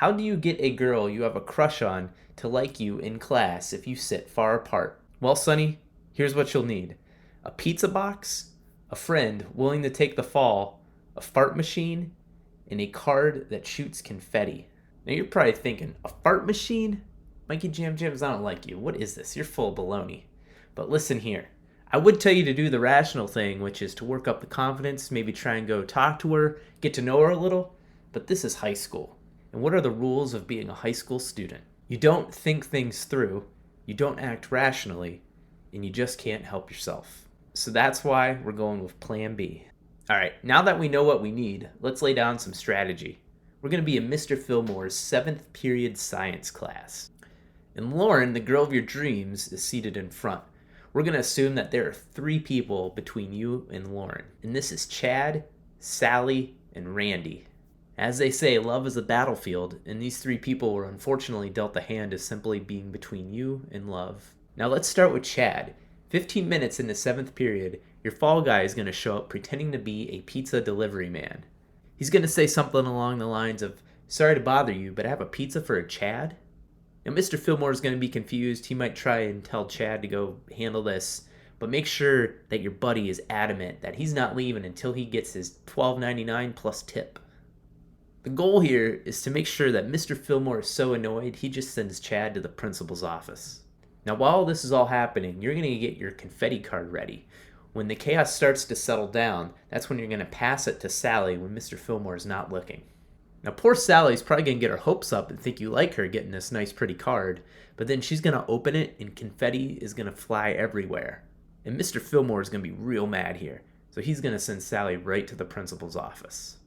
How do you get a girl you have a crush on to like you in class if you sit far apart? Well, Sonny, here's what you'll need: a pizza box, a friend willing to take the fall, a fart machine, and a card that shoots confetti. Now you're probably thinking, a fart machine? Mikey Jam Jams, I don't like you. What is this? You're full of baloney. But listen here. I would tell you to do the rational thing, which is to work up the confidence, maybe try and go talk to her, get to know her a little. But this is high school. And what are the rules of being a high school student? You don't think things through, you don't act rationally, and you just can't help yourself. So that's why we're going with Plan B. Alright, now that we know what we need, let's lay down some strategy. We're going to be in Mr. Fillmore's 7th period science class. And Lauren, the girl of your dreams, is seated in front. We're going to assume that there are 3 people between you and Lauren. And this is Chad, Sally, and Randy. As they say, love is a battlefield, and these 3 people were unfortunately dealt the hand as simply being between you and love. Now let's start with Chad. 15 minutes in the 7th period, your fall guy is going to show up pretending to be a pizza delivery man. He's going to say something along the lines of, "Sorry to bother you, but I have a pizza for a Chad?" Now, Mr. Fillmore is going to be confused. He might try and tell Chad to go handle this, but make sure that your buddy is adamant that he's not leaving until he gets his $12.99 plus tip. The goal here is to make sure that Mr. Fillmore is so annoyed he just sends Chad to the principal's office. Now, while this is all happening, you're going to get your confetti card ready. When the chaos starts to settle down, that's when you're going to pass it to Sally when Mr. Fillmore is not looking. Now, poor Sally's probably going to get her hopes up and think you like her getting this nice, pretty card, but then she's going to open it and confetti is going to fly everywhere. And Mr. Fillmore is going to be real mad here, so he's going to send Sally right to the principal's office.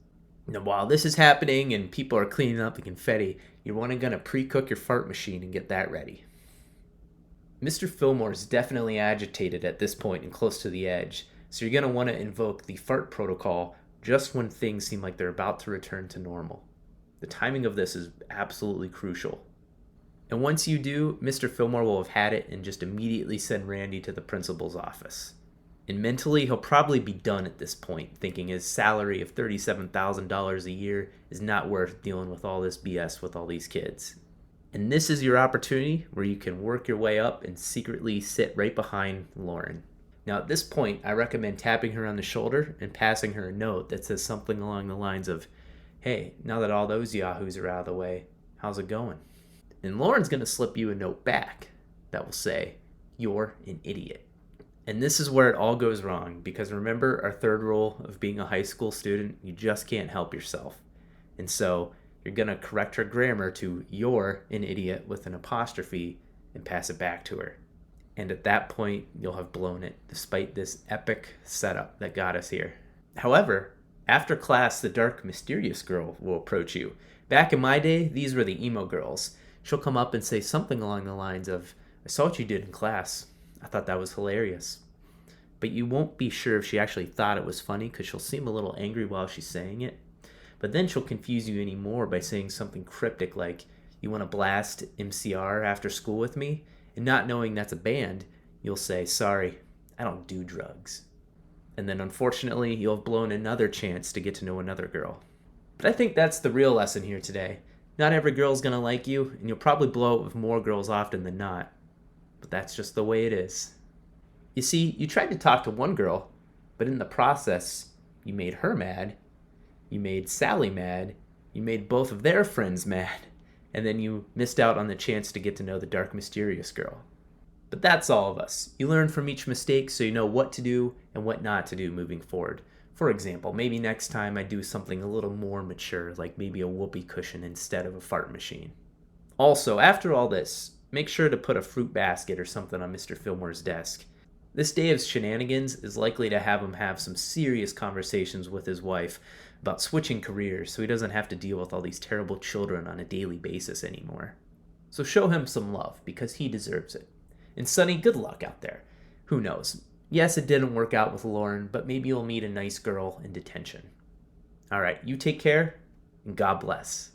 Now, while this is happening and people are cleaning up the confetti, you're going to pre-cook your fart machine and get that ready. Mr. Fillmore is definitely agitated at this point and close to the edge, so you're going to want to invoke the fart protocol just when things seem like they're about to return to normal. The timing of this is absolutely crucial. And once you do, Mr. Fillmore will have had it and just immediately send Randy to the principal's office. And mentally, he'll probably be done at this point, thinking his salary of $37,000 a year is not worth dealing with all this BS with all these kids. And this is your opportunity where you can work your way up and secretly sit right behind Lauren. Now at this point, I recommend tapping her on the shoulder and passing her a note that says something along the lines of, "Hey, now that all those yahoos are out of the way, how's it going?" And Lauren's going to slip you a note back that will say, "You're an idiot." And this is where it all goes wrong, because remember our 3rd rule of being a high school student, you just can't help yourself. And so you're going to correct her grammar to "you're an idiot" with an apostrophe and pass it back to her. And at that point, you'll have blown it, despite this epic setup that got us here. However, after class, the dark, mysterious girl will approach you. Back in my day, these were the emo girls. She'll come up and say something along the lines of, "I saw what you did in class. I thought that was hilarious." But you won't be sure if she actually thought it was funny, because she'll seem a little angry while she's saying it. But then she'll confuse you anymore by saying something cryptic like, "You want to blast MCR after school with me?" And not knowing that's a band, you'll say, "Sorry, I don't do drugs." And then unfortunately, you'll have blown another chance to get to know another girl. But I think that's the real lesson here today. Not every girl's going to like you, and you'll probably blow it with more girls often than not. But that's just the way it is. You see, you tried to talk to one girl, but in the process, you made her mad, you made Sally mad, you made both of their friends mad, and then you missed out on the chance to get to know the dark, mysterious girl. But that's all of us. You learn from each mistake so you know what to do and what not to do moving forward. For example, maybe next time I do something a little more mature, like maybe a whoopee cushion instead of a fart machine. Also, after all this, make sure to put a fruit basket or something on Mr. Fillmore's desk. This day of shenanigans is likely to have him have some serious conversations with his wife about switching careers so he doesn't have to deal with all these terrible children on a daily basis anymore. So show him some love, because he deserves it. And Sonny, good luck out there. Who knows? Yes, it didn't work out with Lauren, but maybe you'll meet a nice girl in detention. All right, you take care, and God bless.